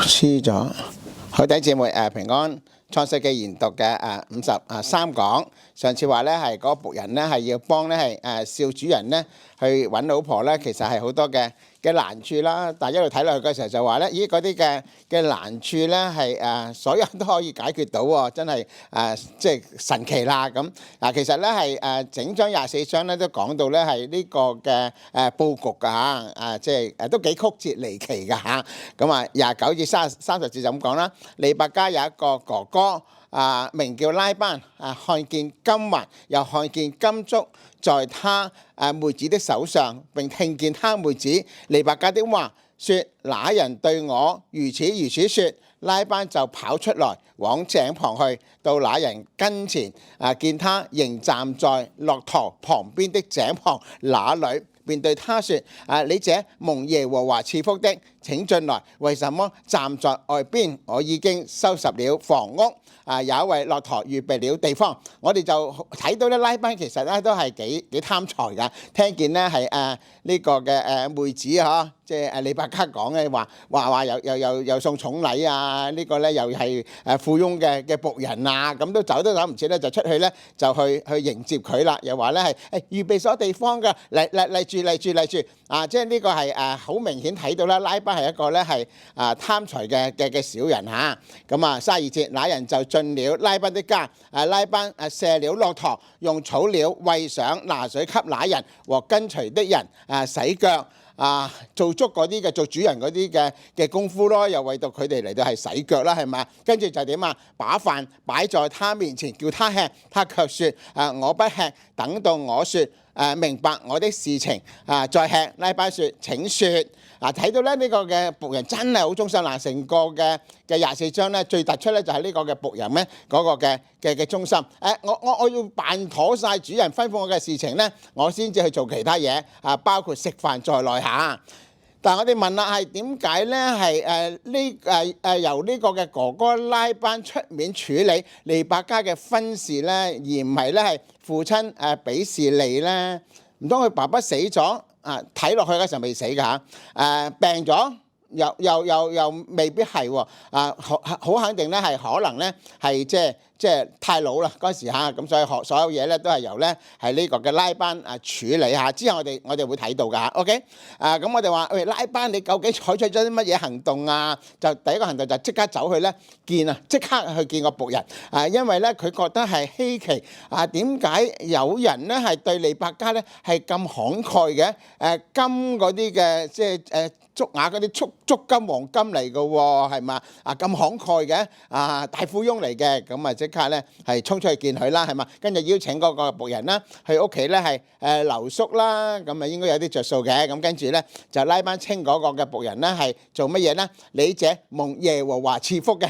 輸咗，好弟兄姊妹平安。創世記研讀嘅53講，上次話咧係嗰個僕人咧係要幫咧係少主人咧去揾老婆咧，其實係好多嘅難處啦。但係一路睇落去嘅時候就話咧，咦嗰啲嘅難處咧係所有人都可以解決到喎，真係即係神奇啦咁。嗱其實咧係整章24章咧都講到咧係呢個嘅佈局㗎嚇，即係都幾曲折離奇㗎嚇。咁29至30節就咁講啦。利百加有一個哥哥。名叫拉班，看見金環又看見金足在他妹子的手上，並聽見他妹子利百加的話，說那人對我如此如此說。拉班就跑出來往井旁去，到那人跟前，見他仍站在駱駝旁邊的井旁那裡，便對他說：你這蒙耶和華賜福的，請進來。為什麼站在外邊？我已經收拾了房屋，也為駱駝預備了地方。我哋就睇到咧，拉班其實咧都係幾貪財㗎。聽見咧係呢個嘅妹子嗬，即係利百加講嘅話又送重禮啊！呢個咧又係富翁嘅僕人啊，咁都走唔切咧，就出去咧就去迎接佢啦。又話咧係預備所地方㗎，嚟住啊！即係呢個係好明顯睇到啦，拉班係一個咧係貪財嘅小人嚇。咁32節，那人就進了拉班的家，拉班卸了駱駝，用草料餵上，拿水給那人和跟隨的人洗腳。做足嗰啲嘅做主人嗰啲嘅功夫咯，又為到佢哋嚟到係洗腳啦，係咪？跟住就點啊？把飯擺在他面前，叫他吃，他卻説：我不吃，等到我説明白我的事情再吃。拉班説：請説。睇到咧呢個嘅僕人真係好忠心嗱，成個嘅24章咧最突出咧就係呢個嘅僕人咧嗰個嘅忠心。我要辦妥晒主人吩咐我嘅事情咧，我先至去做其他嘢包括食飯在內嚇。但係我哋問啦，係點解咧係由呢個嘅哥哥拉班出面處理利百加嘅婚事咧，而唔係咧係父親比示利咧？唔通佢爸爸死咗？睇落去嗰時候未死㗎嚇，病咗又未必係喎，好肯定咧係可能咧係即係太老啦嗰時嚇，咁所以所有嘢咧都係由咧係呢個嘅拉班處理下。之後我哋會睇到㗎嚇 ，OK？咁我哋話喂，拉班你究竟採取咗啲乜嘢行動啊？就第一個行動就即刻走去咧見即刻去見個僕人因為咧佢覺得係稀奇點解有人咧係對利百加咧係咁慷慨嘅？金嗰啲嘅即係足額嗰啲足金黃金嚟㗎喎，係嘛？咁慷慨嘅大富翁嚟嘅，咁即刻咧係衝出去見佢啦，係嘛？跟住邀請嗰個僕人啦，去屋企咧係留宿啦，咁應該有啲着數嘅。咁跟住咧就拉班稱嗰個嘅僕人咧係做乜嘢咧？你這蒙耶和華賜福嘅，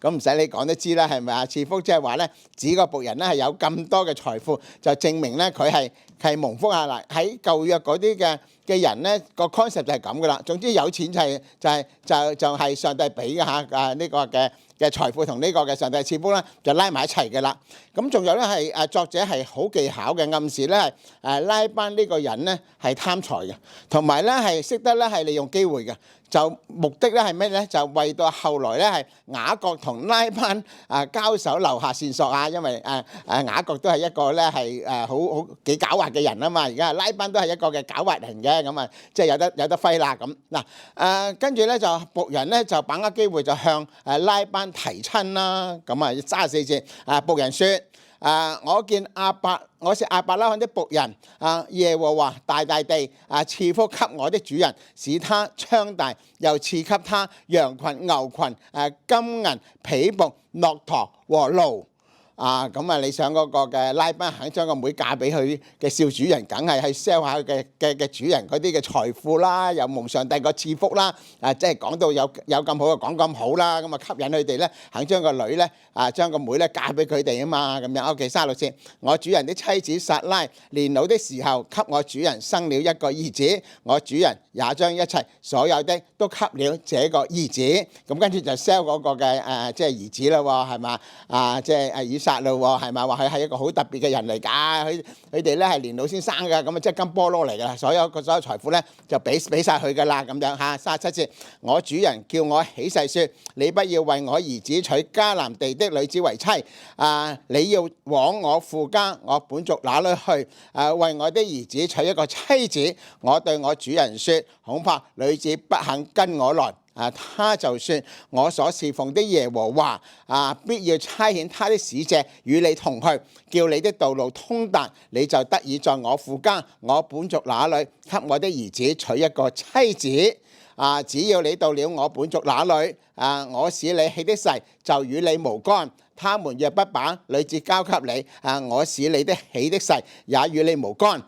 咁唔使你講都知啦，係咪啊？賜福即係話咧指個僕人咧係有咁多嘅財富，就證明咧佢係蒙福啊！嗱，喺舊約嗰啲嘅人咧個 concept 就係咁噶啦。總之有錢就係上帝俾嘅嚇，呢個嘅財富同呢個嘅上帝賜福咧就拉埋一齊嘅啦。咁仲有咧係作者係好技巧嘅暗示咧係拉班呢個人咧係貪財嘅，同埋咧係識得咧係利用機會嘅。就目的咧係咩咧？就為到後來咧係雅各同拉班交手留下線索啊！因為雅各都係一個咧係好幾狡猾嘅人啊嘛，而家拉班都係一個嘅狡猾人嘅，咁即係有得揮啦咁嗱。跟住咧就僕人咧就把握機會就向拉班提親啦。咁34節僕人説：我是亞伯拉罕的僕人，耶和華大地賜福給我的主人，使他昌大，又賜給他羊群、牛群、金銀、婢僕、駱駝和驢。你想嗰個嘅拉班肯將個妹嫁俾佢嘅少主人，梗係去 sell 下佢嘅主人嗰啲嘅財富啦，又蒙上帝個賜福啦，即係講到有咁好就講咁好啦，咁吸引佢哋咧肯將個女咧將個妹咧嫁俾佢哋啊嘛，咁樣。OK， 36節，我主人的妻子撒拉年老的時候，給我主人生了一個兒子，我主人也將一切所有的都給了這個兒子。咁跟住就 sell 嗰個嘅即係兒子啦喎，係嘛？即係以撒撒咯喎，係咪話佢係一個好特別嘅人嚟㗎？佢哋咧係年老先生㗎，咁啊即係金菠蘿嚟㗎啦，所有財富咧就俾晒佢㗎啦咁樣嚇。37節，我主人叫我起誓説：你不要為我兒子娶迦南地的女子為妻，你要往我父家我本族那裡去，為我的兒子娶一個妻子。我對我主人説：恐怕女子不肯跟我來。他就説：我所侍奉的耶和華必要差遣他的使者與你同去，叫你的道路通達，你就得以在我父家我本族那裡給我的兒子娶一個妻子。只要你到了我本族那裡，我使你起的誓就與你無干。他們若不把女子交給你，我使你的起的誓也與你無干。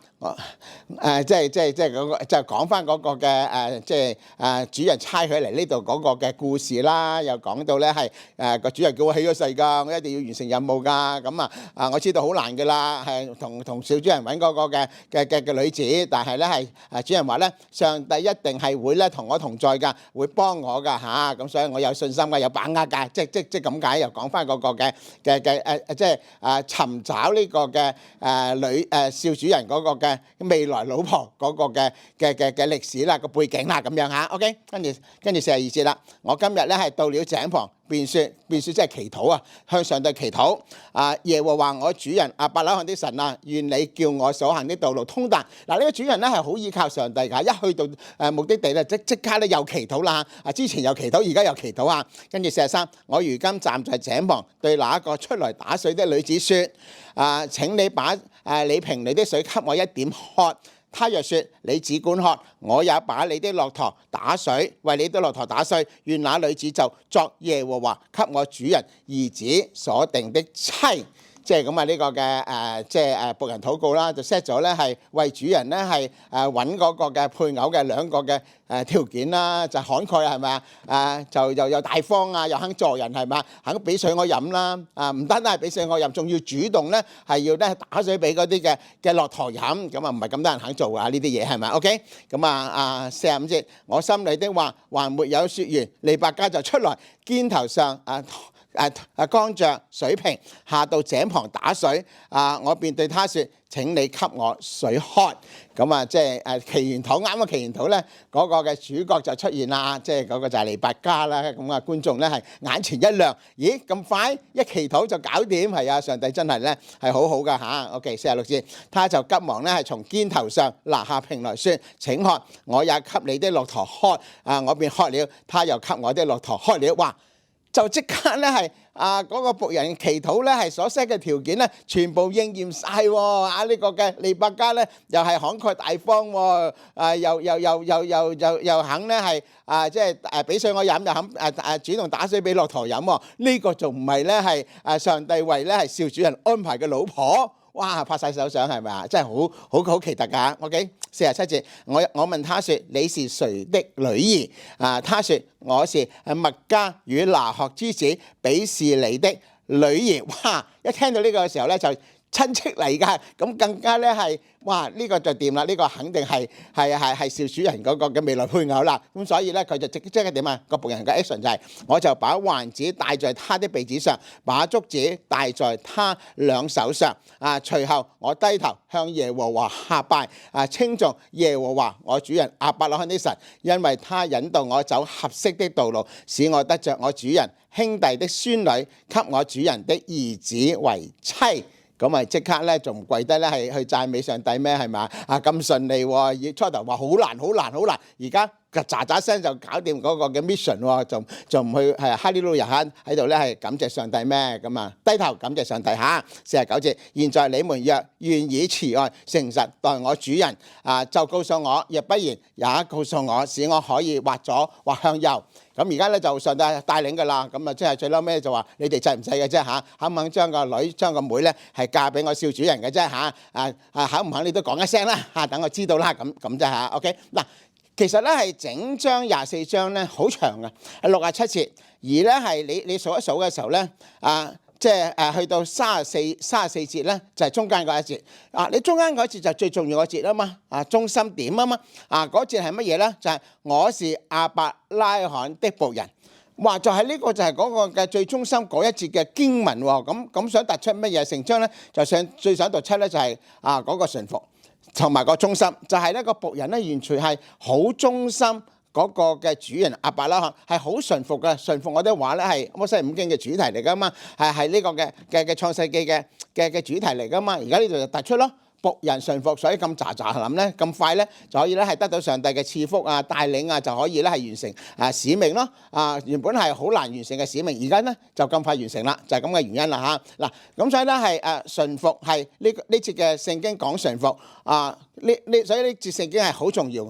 即係嗰個就講翻嗰個嘅主人差佢嚟呢度嗰個嘅故事啦，又講到咧係個主人叫我起咗誓㗎，我一定要完成任務㗎。咁我知道好難㗎啦，係同小主人揾嗰個嘅女子，但係咧係主人話咧，上帝一定係會咧同我同在㗎，會幫我㗎嚇。咁所以我有信心㗎，有把握㗎。即咁解，又講翻嗰個嘅尋找呢個嘅少主人嗰個嘅未來老婆嗰個嘅歷史啦，個背景啦咁樣嚇。OK， 跟住42節啦。我今日咧係到了井旁，便説即係祈禱啊，向上帝祈禱。耶和華我主人亞伯拉罕的神啊，願你叫我所行的道路通達。呢個主人咧係好依靠上帝㗎，一去到目的地咧即刻咧又祈禱啦。之前又祈禱，而家又祈禱啊。跟住43，我如今站在井旁，對那一個出來打水的女子説：請你把你瓶裏的水給我一點喝。他若説你只管喝，我也把你的駱駝打水，為你的駱駝打水。願那女子就作耶和華給我主人兒子所定的妻。即係咁啊！呢個嘅僕人禱告啦，就 set 咗咧係為主人咧係揾嗰個嘅配偶嘅兩個嘅條件啦，就慷慨係咪啊？就又大方啊，又肯助人係咪啊？肯俾水我飲啦，唔單單係俾水我飲，仲要主動咧係要咧打水俾嗰啲嘅駱駝飲，咁唔係咁多人肯做啊呢啲嘢係咪 ？OK， 咁45節，我心裏的話還沒有説完，利百加就出來，肩頭上扛着水瓶下到井旁打水，我便對他説：請你給我水喝。咁即係祈完禱，啱啱祈完禱咧，嗰個嘅主角就出現啦，即係嗰個就係利百加啦。咁觀眾咧係眼前一亮，咦咁快一祈禱就搞掂，係啊！上帝真係咧係好好噶嚇。OK， 46節，他就急忙咧係從肩頭上拿下瓶來説：請喝，我也給你的駱駝喝。我便喝了，他又給我的駱駝喝了。哇！就即刻咧係嗰個僕人祈禱咧係所 set 嘅條件咧，全部應驗晒喎！呢個嘅利百加咧又係慷慨大方喎，又肯咧係即係俾水我飲，又肯主動打水俾駱駝飲喎。呢個仲唔係咧係上帝為咧係少主人安排嘅老婆？哇！拍晒手掌係咪啊？真係好奇特㗎。OK， 47節，我問他説：你是誰的女兒？他説：我是麥加與拿鶴之子比示尼的女兒。哇！一聽到呢個時候咧就親戚嚟㗎，咁更加咧係哇呢個就掂啦，呢個肯定係少主人嗰個嘅未來配偶啦。咁所以咧佢就即刻點啊？個僕人嘅 action 就係我就把環子戴在他的鼻子上，把竹子戴在他兩手上。隨後我低頭向耶和華下拜，稱頌耶和華我主人亞伯拉罕的神，因為他引導我走合適的道路，使我得着我主人兄弟的孫女，給我主人的兒子為妻。咁咪即刻咧，仲唔跪低咧？係去讚美上帝咩？係咪？咁順利喎！初頭話好難，而家喳聲就搞掂嗰個嘅 mission 喎，仲唔去係哈利路亞喺度咧？係感謝上帝咩？咁低頭感謝上帝嚇。49節，現在你們若願以慈愛誠實待我主人，就告訴我；若不然，也告訴我，使我可以或左或向右。咁而家咧就上帝帶領㗎啦，咁即係最嬲尾就話你哋制唔制嘅啫嚇？肯唔肯將個女將個妹咧係嫁俾我少主人嘅啫嚇？肯唔肯你都講一聲啦嚇，等我知道啦咁啫嚇。OK 嗱，其實咧係整章24章咧好長嘅，67節，而咧係你數一數嘅時候咧即係去到34節咧，就係中間嗰一節。你中間嗰一節就最重要嗰節啊嘛，中心點啊嘛。嗰節係乜嘢咧？就係我是亞伯拉罕的僕人。哇！就係呢個就係嗰個嘅最中心嗰一節嘅經文喎。咁想突出乜嘢？成章咧就最想突出咧就係嗰個順服同埋個忠心，就係呢個僕人咧完全係好忠心嗰個嘅主人亞伯拉罕，係好順服嘅。順服我哋話咧係摩西五經嘅主題嚟噶嘛，係呢個嘅創世記嘅主題嚟噶嘛。而家呢度就突出咯。僕人順服，所以咁喳諗咧，咁快咧就可以咧係得到上帝嘅賜福帶領就可以咧係完成使命咯。原本係好難完成嘅使命，而家咧就咁快完成啦，就係咁嘅原因啦嚇。嗱，咁所以咧係順服係呢節嘅聖經講順服所以呢節聖經係好重要。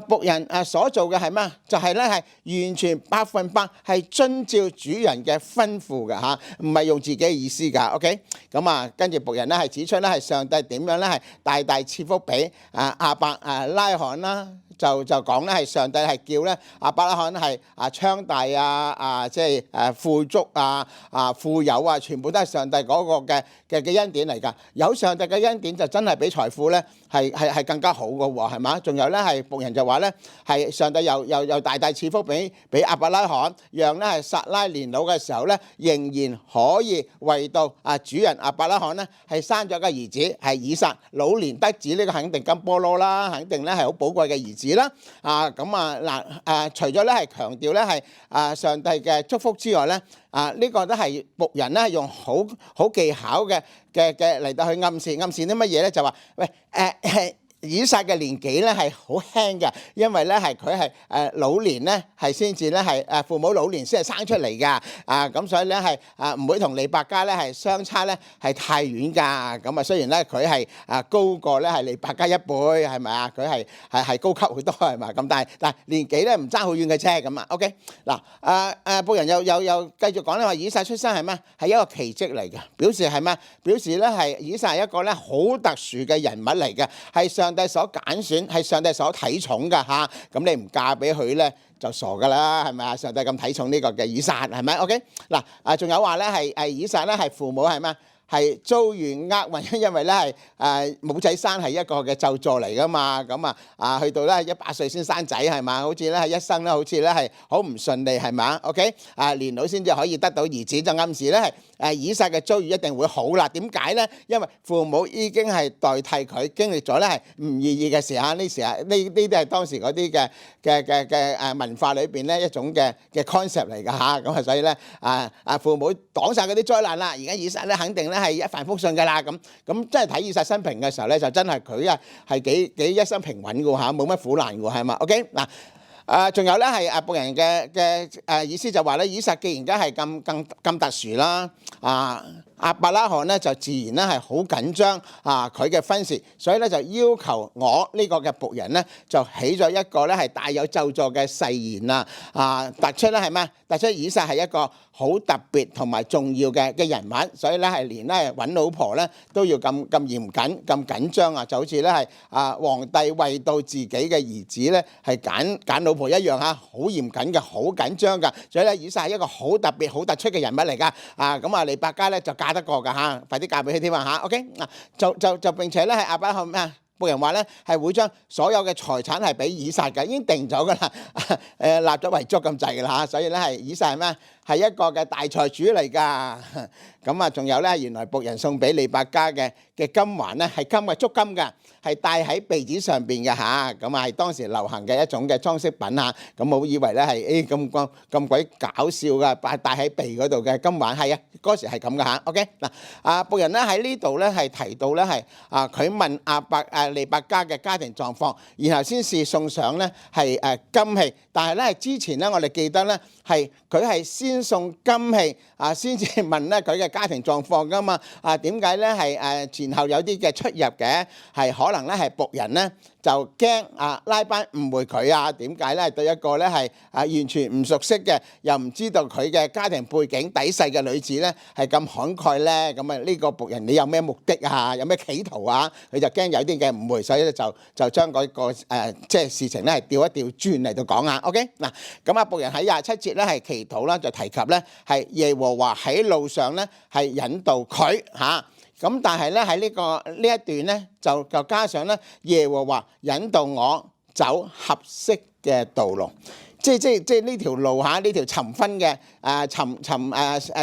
僕人所做嘅係咩？就係咧係完全100%係遵照主人嘅吩咐嘅嚇，唔係用自己嘅意思㗎。OK， 咁跟住僕人咧係指出咧係上帝點樣咧係大大賜福俾亞伯拉罕啦。就講咧係上帝係叫咧亞伯拉罕係昌大即係富足富有全部都係上帝嗰個嘅恩典嚟㗎。有上帝嘅恩典就真係比財富咧係更加好㗎喎，係嘛？仲有咧係僕人就話咧係上帝又大大賜福俾亞伯拉罕，讓咧係撒拉年老嘅時候咧仍然可以為到主人亞伯拉罕咧係生咗個兒子係以撒，老年得子，呢個肯定金菠蘿啦，肯定咧係好寶貴嘅兒子啦。除咗咧係強調咧係上帝嘅祝福之外咧，呢個都係僕人咧用好技巧嘅嚟到去暗示啲乜嘢咧？就話喂以撒嘅年紀咧係好輕嘅，因為咧係佢係老年咧係先至咧係父母老年先係生出嚟㗎。咁所以咧係唔會同利百加咧係相差咧係太遠㗎。咁雖然咧佢係高過咧係利百加一倍，係咪啊？佢係高級好多係咪？咁但係年紀咧唔爭好遠嘅啫。咁OK 嗱僕人又繼續講咧話以撒出生係咩？係一個奇蹟嚟嘅，表示係咩？表示咧係以撒係一個咧好特殊嘅人物嚟嘅，係上帝所揀選，係上帝所睇重㗎嚇。咁你唔嫁俾佢咧就傻㗎啦，係咪啊？上帝咁睇重呢個嘅以撒係咪 ？OK 嗱仲有話咧係以撒咧係父母係咩？係遭遇厄運，因為咧係冇仔生係一個嘅咒詛嚟㗎嘛。咁去到咧100歲先生仔係嘛？好似咧係一生咧好似咧係好唔順利係嘛 ？OK 年老先至可以得到兒子，就暗示咧係以撒嘅遭遇一定會好啦。點解咧？因為父母已經係代替佢經歷咗咧係唔願意嘅時候，呢啲係當時嗰啲嘅文化裏邊咧一種嘅 concept 嚟㗎嚇。咁所以咧父母擋晒嗰啲災難啦，而家以撒咧肯定咧係一帆風順㗎啦。咁真係睇以撒生平嘅時候咧，就真係佢係幾一生平穩㗎嚇，冇乜苦難㗎係嘛 ？OK 嗱仲有咧係僕人嘅意思就話咧，以撒既然而家係咁特殊啦亞伯拉罕咧就自然咧係好緊張佢嘅婚事，所以咧就要求我呢個嘅僕人咧就起咗一個咧係帶有咒詛嘅誓言突出咧係咩？突出以撒係一個好特別同埋重要嘅人物，所以咧係連咧揾老婆咧都要咁嚴謹咁緊張就好似咧係皇帝為到自己嘅兒子咧係揀老婆一樣好嚴謹嘅，好緊張㗎。所以咧以撒係一個好特別好突出嘅人物嚟㗎。利百加咧就嫁得過㗎快啲嫁俾佢添OK 就並且咧係亞伯拉罕僕人話咧係會將所有嘅財產係俾以撒嘅，已經定咗㗎啦，立咗遺囑咁滯㗎啦所以咧係以撒係咩？係一個嘅大財主嚟㗎。仲有咧原來僕人送俾利百加嘅金環咧係金嘅足金㗎，係戴喺鼻子上邊嘅係當時流行嘅一種嘅裝飾品咁冇以為咧係咁鬼搞笑㗎，戴喺鼻嗰度嘅金環係嗰時係咁㗎OK 嗱僕人咧喺呢度咧係提到咧係佢問利百加嘅家庭狀況，然後先至送上咧係金器，但係咧係之前咧我哋記得咧係佢係先送金器先至問咧佢嘅家庭狀況㗎嘛。點解咧係前後有啲嘅出入嘅？係可能咧係僕人咧就驚拉班誤會佢點解咧對一個咧係完全唔熟悉嘅又唔知道佢嘅家庭背景底細嘅女子咧係咁慷慨咧？咁呢個僕人你有咩目的有咩企圖佢就驚有啲嘅誤會，所以咧就將嗰個即係事情咧係調一調轉嚟到講OK 嗱咁僕人喺27節咧係祈禱啦，就提及咧係耶和華喺路上咧係引導佢咁但係咧喺呢一段咧就加上咧耶和華引導我走合適嘅道路。即呢條路嚇，呢條尋婚嘅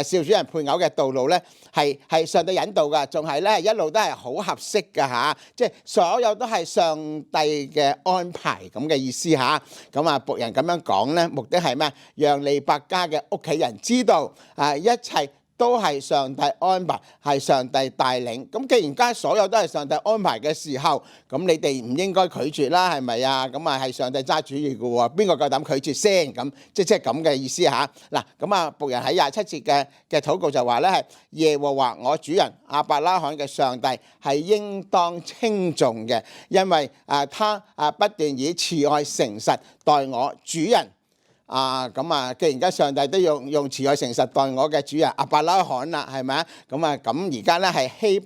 少主人配偶嘅道路咧，係上帝引導㗎，仲係咧一路都係好合適㗎嚇，即係所有都係上帝嘅安排咁嘅意思嚇。咁僕人咁樣講咧，目的係咩？讓利百加嘅屋企人知道一切都係上帝安排，係上帝帶領。咁既然家所有都係上帝安排嘅時候，咁你哋唔應該拒絕啦，係咪啊？咁係上帝揸主意嘅喎，邊個夠膽拒絕先？咁即係咁嘅意思嚇。嗱，咁僕人喺27節嘅禱告就話咧，係耶和華我主人亞伯拉罕嘅上帝係應當稱頌嘅，因為他不斷以慈愛誠實待我主人。既然家上帝都用慈愛誠實待我嘅主人亞伯拉罕啦，係咪啊？咁而家咧係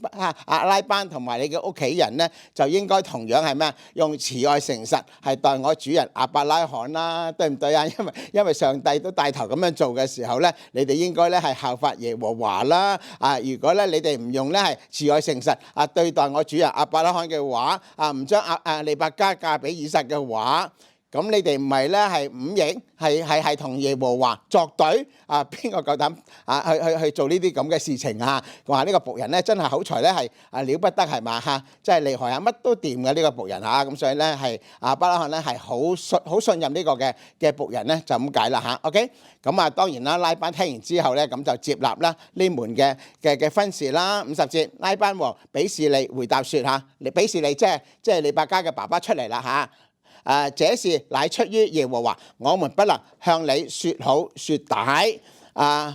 拉班同埋你嘅屋企人咧，就應該同樣係咩啊？用慈愛誠實係待我主人亞伯拉罕啦，對唔對啊？因為上帝都帶頭咁樣做嘅時候咧，你哋應該咧係效法耶和華啦。如果咧你哋唔用咧係慈愛誠實對待我主人亞伯拉罕嘅話，唔將利百加嫁俾以撒嘅話，咁你哋唔係咧係忤逆，係同耶和華作對邊個夠膽去做呢啲咁嘅事情啊？話呢個僕人咧真係口才咧係了不得係嘛嚇，真係厲害乜都掂嘅呢個僕人嚇。咁所以咧係亞伯拉罕咧係好信任呢個嘅僕人咧，就咁解啦嚇。OK，咁當然啦，拉班聽完之後咧，咁就接納啦呢門嘅婚事啦。50節，拉班和比士利回答説嚇，比士利即係利百加嘅爸爸出嚟啦嚇。這事乃出於耶和華，我們不能向你説好説歹。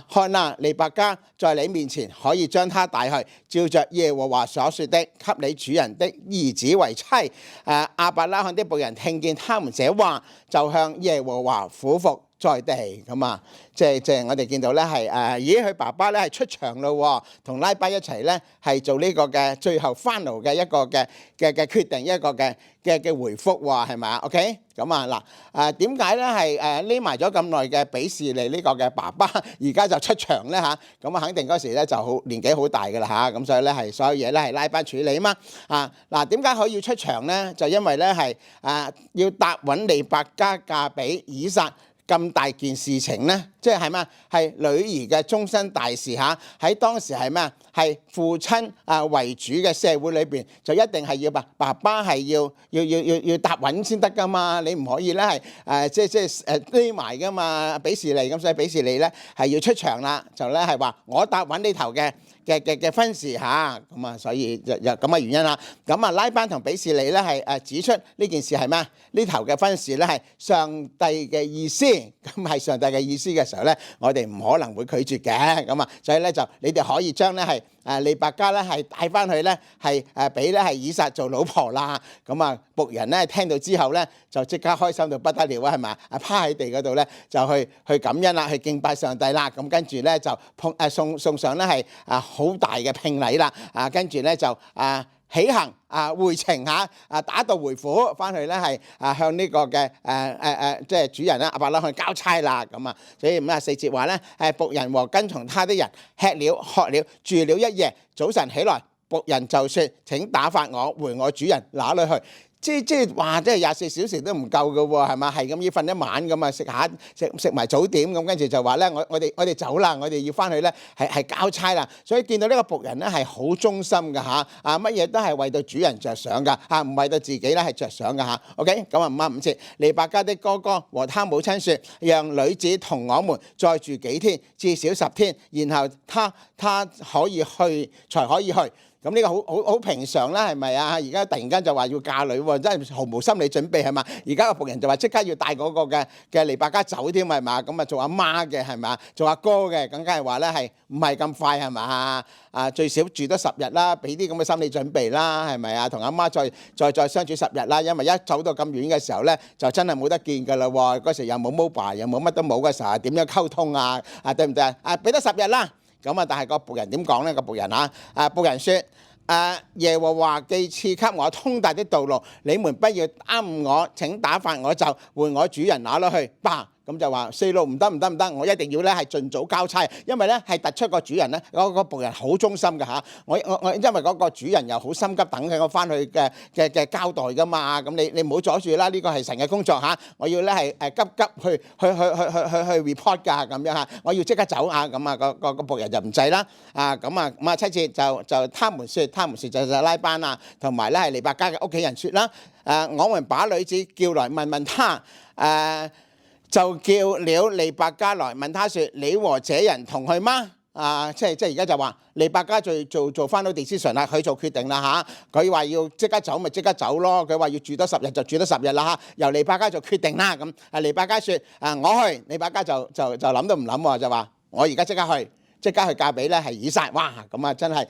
看啊，利百加在你面前可以將他帶去，照着耶和華所說的，給你主人的兒子為妻。亞伯拉罕的僕人聽見他們這話，就向耶和華俯伏在地。咁即係我哋見到咧係咦佢爸爸咧係出場咯，同拉班一齊咧係做呢個嘅最後 final 嘅一個嘅決定，一個嘅回覆喎，係咪啊 ？OK， 咁點解咧係匿埋咗咁耐嘅比士利呢個嘅爸爸而家就出場咧嚇？咁肯定嗰時咧就年紀好大㗎啦嚇，咁所以咧係所有嘢咧係拉班處理啊嘛。點解佢要出場咧？就因為咧係要答允利百加嫁俾以撒。咁大件事情咧，即係咩？係女兒嘅終身大事嚇。喺當時係咩啊？係父親為主嘅社會裏邊，就一定係要爸爸係要答允先得噶嘛。你唔可以咧係即係匿埋噶嘛。比士利咁，所以比士利咧係要出場啦，就咧係話我答允呢頭嘅婚事嚇。咁所以就咁嘅原因啦。拉班同比士利咧係指出呢件事係咩？呢頭嘅婚事咧係上帝嘅意思。咁係上帝嘅意思嘅時候咧，我哋唔可能會拒絕嘅。所以咧就你哋可以將咧係利百加咧係帶翻去咧係俾咧係以撒做老婆啦。僕人咧聽到之後咧就即刻開心到不得了啊，係咪？趴喺地嗰度咧就去感恩啦，去敬拜上帝啦。咁跟住咧就送上咧係好大嘅聘禮啦。跟住咧就起行回程打道回府翻去咧係向呢個嘅即係主人啦亞伯拉罕交差啦。所以54節話咧僕人和跟從他的人吃了喝了住了一夜，早晨起來，僕人就說：請打發我回我主人那裏去。即係話，即係24小時都唔夠㗎喎，係嘛？係咁要瞓一晚咁啊，食埋早點咁，跟住就話咧，我哋走啦，我哋要翻去咧係交差啦。所以見到呢個僕人咧係好忠心㗎嚇，乜嘢都係為到主人着想㗎嚇，唔為到自己咧係着想㗎嚇。OK， 咁55節，利百加的哥哥和他母親説：讓女子同我們再住幾天，至少10天，然後他可以去才可以去。咁呢個好平常啦，係咪啊？而家突然間就話要嫁女喎，真係毫無心理準備係嘛？而家個僕人就話即刻要帶嗰個嘅利百加走添係嘛？咁做阿媽嘅係嘛？做阿哥嘅更加係話咧係唔係咁快係嘛？最少住多10日啦，俾啲咁嘅心理準備啦，係咪啊？同阿媽再相處10日啦，因為一走到咁遠嘅時候咧，就真係冇得見㗎啦喎！嗰時又冇 mobile，又冇乜都冇嘅時候，點樣溝通啊？對唔對啊？俾多10日啦。但係個僕人點講咧？個僕人僕人説：耶和華既賜給我通達的道路，你們不要耽誤我，請打發我就回我主人那裏去吧。咁就話四路唔得，我一定要咧係盡早交差，因為咧係突出個主人咧嗰個僕人好忠心嘅嚇。我因為嗰個主人又好心急等緊我翻去嘅交代噶嘛，咁你唔好阻住啦，呢個係神嘅工作嚇。我要咧係急去 report 㗎咁樣嚇，我要即刻走啊咁啊個僕人就唔制啦啊咁啊7節就他們説就拉班啊，同埋咧係利百加嘅屋企人説啦，我們把女子叫來問他就叫了利百加來問他説：你和這人同去嗎？即係而家就話利百加做翻到 decision 啦，佢做決定啦嚇。佢話要即刻走咪即刻走咯，佢話要住多10日就住多10日啦嚇。由利百加做決定啦咁。利百加説：我去。利百加就諗都唔諗喎，就話我而家即刻去。即刻去嫁俾咧係以撒，哇！咁啊真係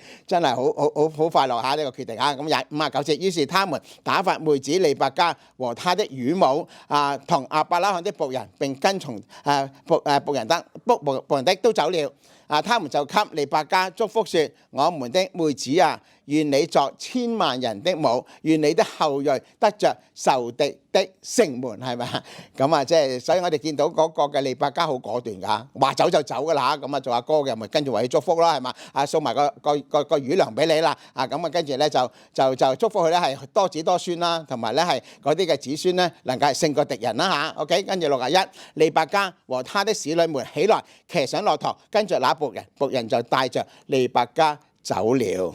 好快樂下呢個決定嚇。咁59節，於是他們打發妹子利百加和他的乳母同亞伯拉罕的僕人並跟從僕人的都走了。他們就給利百加祝福說：我們的妹子啊，願你作千萬人的母，願你的後裔得着仇敵的城門，係咪？咁啊，即係所以我哋見到嗰個嘅利百加好果斷㗎，話走就走㗎啦。咁啊，做阿哥嘅咪跟住為佢祝福啦，係嘛？送埋個乳糧俾你啦。咁啊，跟住咧就祝福佢咧係多子多孫啦，同埋咧係嗰啲嘅子孫咧能夠係勝過敵人啦嚇。OK， 跟住61，利百加和他的使女們起來，騎上駱駝，跟住那僕人就帶着利百加走了。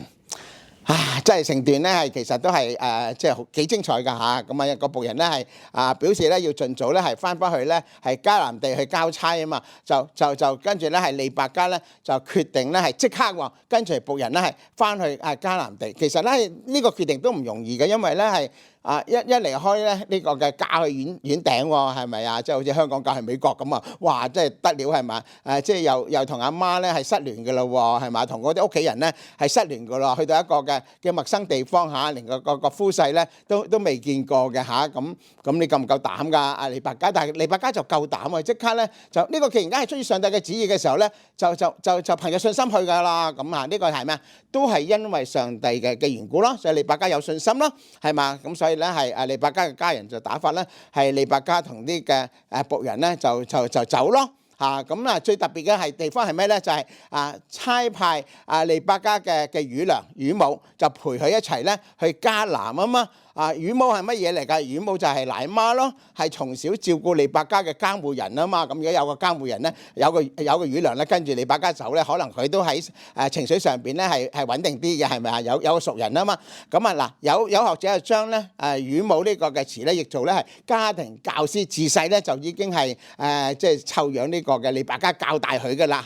真係成段咧係其實都係即係幾精彩㗎嚇。咁啊個僕人咧係表示咧要盡早咧係翻去咧係迦南地去交差啊嘛。就跟住咧係利百加咧就決定咧係即刻喎，跟住僕人咧係翻去迦南地。其實咧呢個決定都唔容易嘅，因為咧係。一離開咧呢個嘅嫁去遠頂喎，係咪啊？即係好似香港嫁去美國咁啊！哇，真係得了係嘛？即係又同阿媽咧係失聯嘅咯喎，係嘛？同嗰啲屋企人咧係失聯嘅咯，去到一個嘅陌生地方嚇，連個夫婿咧都未見過嘅嚇。咁你夠唔夠膽㗎？阿利百加，但係利百加就夠膽啊！即刻咧就呢個既然間係出於上帝嘅旨意嘅時候咧，就憑著信心去㗎啦。咁呢個係咩啊？都係因為上帝嘅緣故咯，所以利百加有信心咯，係嘛？咁所以咧係利百加嘅家人就打發咧，係利百加同啲嘅僕人咧就走咯嚇。咁最特別嘅地方係咩咧？就係差派利百加嘅乳母就陪佢一齊咧去迦南啊嘛。乳母係乜嘢嚟㗎？乳母就係奶媽咯，係從小照顧利百加嘅監護人啊嘛。咁如果有個監護人咧，有個乳娘咧，跟住利百加走咧，可能佢都喺情緒上邊咧係穩定啲嘅，係咪啊？有個熟人啊嘛。咁有學者就將咧乳母呢個嘅詞咧，譯做咧係家庭教師，自細咧就已經係即係湊養呢個嘅利百加教大佢㗎啦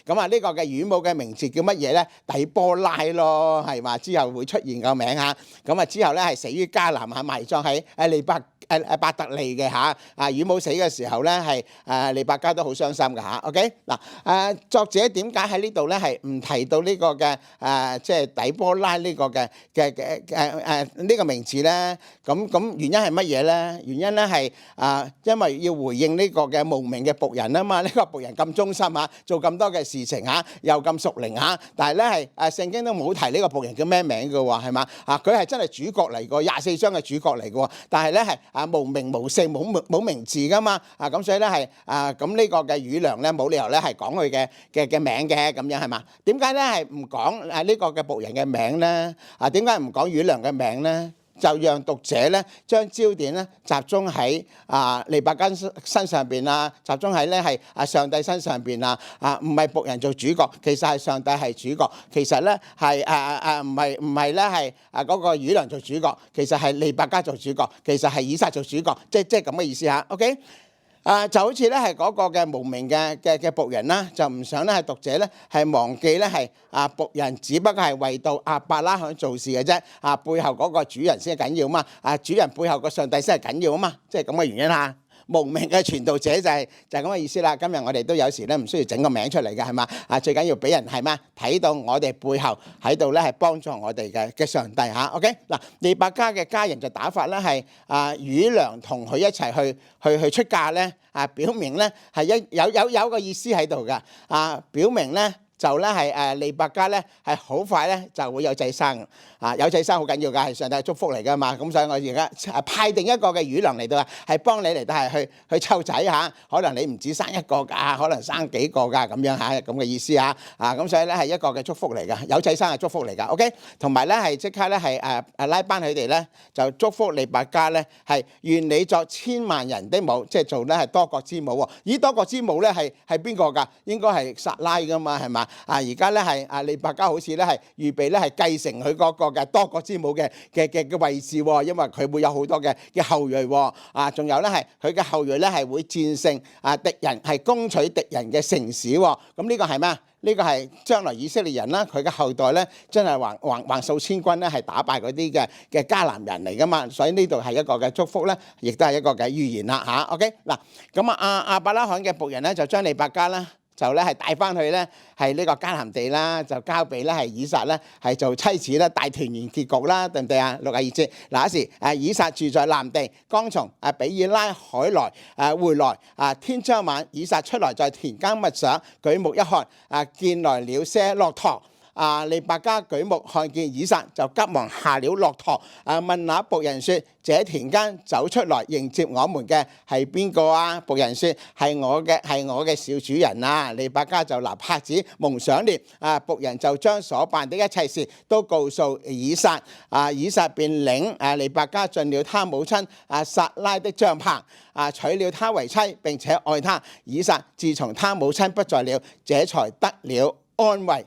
嚇。咁呢個嘅乳母嘅名字叫乜嘢咧？底波拉咯，係嘛？之後會出現個名嚇。咁之後咧係死於迦南嚇，埋葬喺伯特利嘅嚇。乳母死嘅時候咧係利百加都好傷心㗎嚇。OK 嗱，作者點解喺呢度咧係唔提到呢個嘅即係底波拉呢個嘅呢個名字咧？咁原因係乜嘢咧？原因咧係因為要回應呢個嘅無名嘅僕人啊嘛。呢個僕人咁忠心嚇，做咁多嘅事情嚇，又咁屬靈嚇，但係咧係聖經都冇提呢個僕人叫咩名㗎喎，係嘛？佢係真係主角嚟㗎，24章嘅主角嚟㗎喎，但係咧係無名無姓冇名字㗎嘛。咁所以咧係咁呢個嘅乳娘咧冇理由咧係講佢嘅名嘅，咁樣係嘛？點解咧係唔講呢個嘅僕人嘅名咧？點解唔講乳娘嘅名咧？就讓讀者咧將焦點咧集中喺利百加身上邊啊，集中喺咧係上帝身上邊啊。唔係僕人做主角，其實係上帝係主角。其實咧係唔係咧係嗰個乳娘做主角，其實係利百加做主角，其實係以撒做主角，即係咁嘅意思嚇。OK。就好似咧係嗰個嘅無名嘅僕人啦，就唔想咧係讀者咧係忘記咧係僕人，只不過係為到亞伯拉罕做事嘅啫。背後嗰個主人先係緊要嘛。主人背後個上帝先係緊要啊嘛。即係咁嘅原因嚇。無名嘅傳道者就係咁嘅意思啦。今日我哋都有時咧唔需要整個名出嚟嘅，係嘛？最緊要俾人係咩？睇到我哋背後喺度咧係幫助我哋嘅上帝嚇。OK 嗱，利百加嘅家人就打發咧係乳娘同佢一齊去出嫁咧。表明咧係有個意思喺度㗎。表明咧就咧係利百加咧係好快咧就會有仔生有仔生好緊要㗎，係上帝嘅祝福嚟㗎嘛。咁所以我而家派定一個嘅魚糧嚟到係幫你嚟到係去湊仔嚇，可能你唔止生一個㗎，可能生幾個㗎咁樣嚇，咁嘅意思嚇咁所以咧係一個嘅祝福嚟㗎，有仔生係祝福嚟㗎。OK， 同埋咧係即刻咧係拉班佢哋咧就祝福利百加咧係願你作千萬人的母，即係做咧係多國之母喎。咦，多國之母咧係邊個㗎？應該係撒拉㗎嘛，係嘛？而家咧係利百加好似咧係預備咧係繼承佢嗰個嘅多國之母嘅位置喎，因為佢會有好多嘅後裔喎。仲有咧係佢嘅後裔咧係會戰勝敵人，係攻取敵人嘅城市喎。咁呢個係咩？呢個係將來以色列人啦，佢嘅後代咧真係橫掃千軍咧，係打敗嗰啲嘅迦南人嚟噶嘛。所以呢度係一個嘅祝福咧，亦都係一個嘅預言啦嚇。OK 嗱，咁亞伯拉罕嘅僕人咧就將利百加啦。就咧係帶翻去咧係呢個迦南地啦，就交俾咧係以撒咧係做妻子啦，大團圓結局啦，對唔對啊？62節嗱，嗰時以撒住在南地，剛從比爾拉海來回來天將晚，以撒出來在田間默想，舉目一看見來了些駱駝。利百加舉目看見以撒，就急忙下了駱駝，問那僕人說：這田間走出來迎接我們嘅係邊個啊？僕人說：係我嘅小主人啊！利百加就拿帕子蒙上臉，僕人就將所辦的一切事都告訴以撒，以撒便領利百加進了他母親撒拉的帳棚，娶了她為妻，並且愛她。以撒自從他母親不在了，這才得了安慰。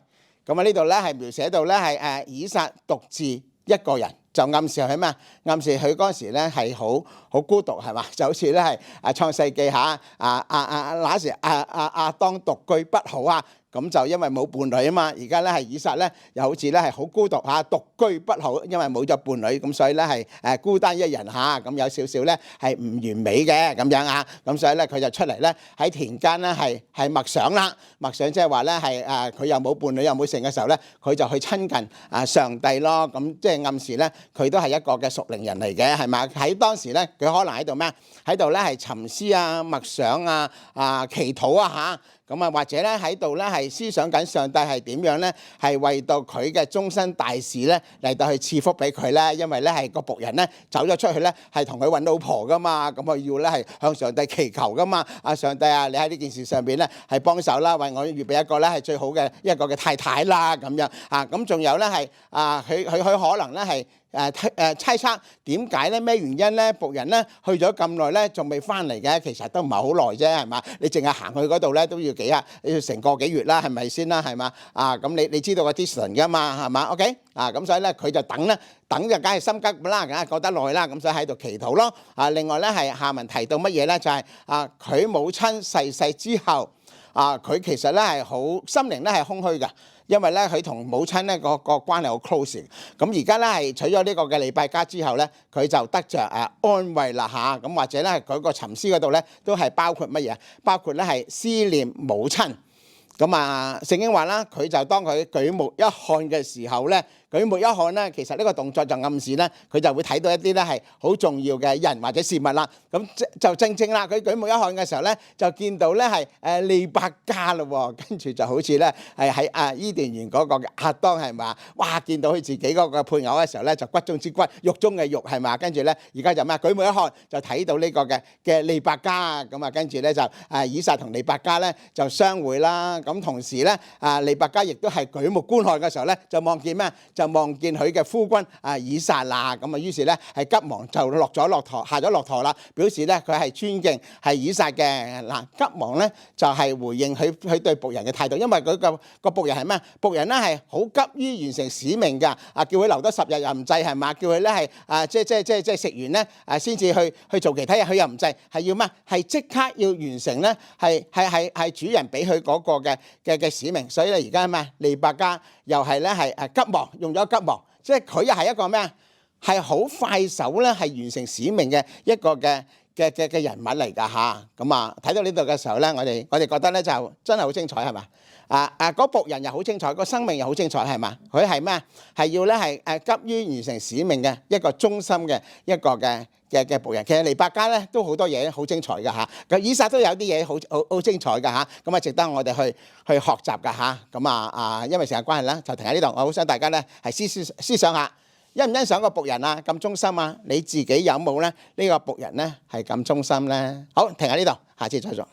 咁呢度咧係描寫到咧係以撒獨自一個人，就暗示佢咩？暗示佢嗰時咧係好孤獨係嘛？就好似咧係創世記下那時亞當獨居不好啊。咁就因為冇伴侶啊嘛，而家咧係以撒咧又好似咧係好孤獨獨居不好，因為冇咗伴侶，咁所以咧係孤單一人咁有少少咧係唔完美嘅咁樣咁所以咧佢就出嚟咧喺田間咧係默想啦，默想即係話咧係佢又冇伴侶又冇成嘅時候咧，佢就去親近上帝咯，咁即係暗示咧佢都係一個嘅屬靈人嚟嘅，係咪？喺當時咧佢可能喺度咩？喺度咧係沉思默想祈禱咁或者咧喺度咧係思想緊上帝係點樣咧，係為到佢嘅終身大事咧嚟到去賜福俾佢咧，因為咧係個僕人咧走咗出去咧係同佢揾老婆噶嘛，咁我要咧係向上帝祈求噶嘛，上帝你喺呢件事上邊咧係幫手啦，為我預備一個咧係最好嘅一個嘅太太啦咁樣咁仲有咧係佢可能咧係。猜測點解咧？咩原因咧？僕人咧去咗咁耐咧，仲未翻嚟嘅？其實都唔係好耐啫，係嘛？你淨係行去嗰度咧，都要要成個幾月啦，係咪先啦？係嘛？咁你知道個 distance 㗎嘛？係嘛？OK 咁所以咧佢就等就梗係心急啦，梗係覺得耐啦，咁所以喺度祈禱咯。另外咧係下文提到乜嘢咧？就係佢母親逝世之後，佢其實咧係好心靈咧係空虛㗎。因為咧佢同母親咧個關係好 close，咁而家咧係娶咗呢個嘅利百加之後咧，佢就得着安慰啦咁或者咧佢個沉思嗰度咧都係包括乜嘢？包括咧係思念母親。咁聖經話啦，佢就當佢舉目一看嘅時候咧。舉目一看咧，其實呢個動作就暗示咧，佢就會睇到一啲咧係好重要嘅人或者事物啦。咁就正啦，佢舉目一看嘅時候咧，就見到咧係利百加咯喎，跟住就好似咧係喺伊甸園嗰個亞當係嘛？哇！見到佢自己嗰個配偶嘅時候咧，就骨中之骨，肉中嘅肉係嘛？跟住咧，而家就咩？舉目一看就睇到呢個嘅利百加咁跟住咧就以撒同利百加咧就相會啦。咁同時咧利百加亦都係舉目觀看嘅時候咧，就望見咩？就望見佢嘅夫君以撒啦，咁於是咧係急忙就下咗駱駝啦，表示咧佢係尊敬係以撒嘅急忙咧就係回應佢對僕人嘅態度，因為佢個僕人係咩？僕人咧係好急於完成使命㗎，叫佢留得10日又唔制係嘛？叫佢咧係即係食完咧先至去做其他嘢，佢又唔制，係要咩？係即刻要完成咧，係主人俾佢嗰個嘅使命，所以咧而家咩？利百加又係咧係急忙用咗急忙，即係佢又係一個咩啊？係好快手咧，係完成使命嘅一個嘅嘅人物嚟㗎嚇。咁啊睇到呢度嘅時候咧，我哋覺得咧就真係好精彩係嘛？嗰僕人又好精彩，個生命又好精彩係嘛？佢係咩？係要咧係急於完成使命嘅一個忠心嘅一個嘅僕人。其實尼伯家咧都好多嘢好精彩㗎嚇，咁以撒都有啲嘢好精彩㗎嚇，咁啊值得我哋去學習㗎嚇。咁因為時間關係啦，就停喺呢度。我好想大家咧係思想下，欣唔欣賞個僕人啊咁忠心啊？你自己有冇咧呢個僕人咧係咁忠心咧？好，停喺呢度，下次再做。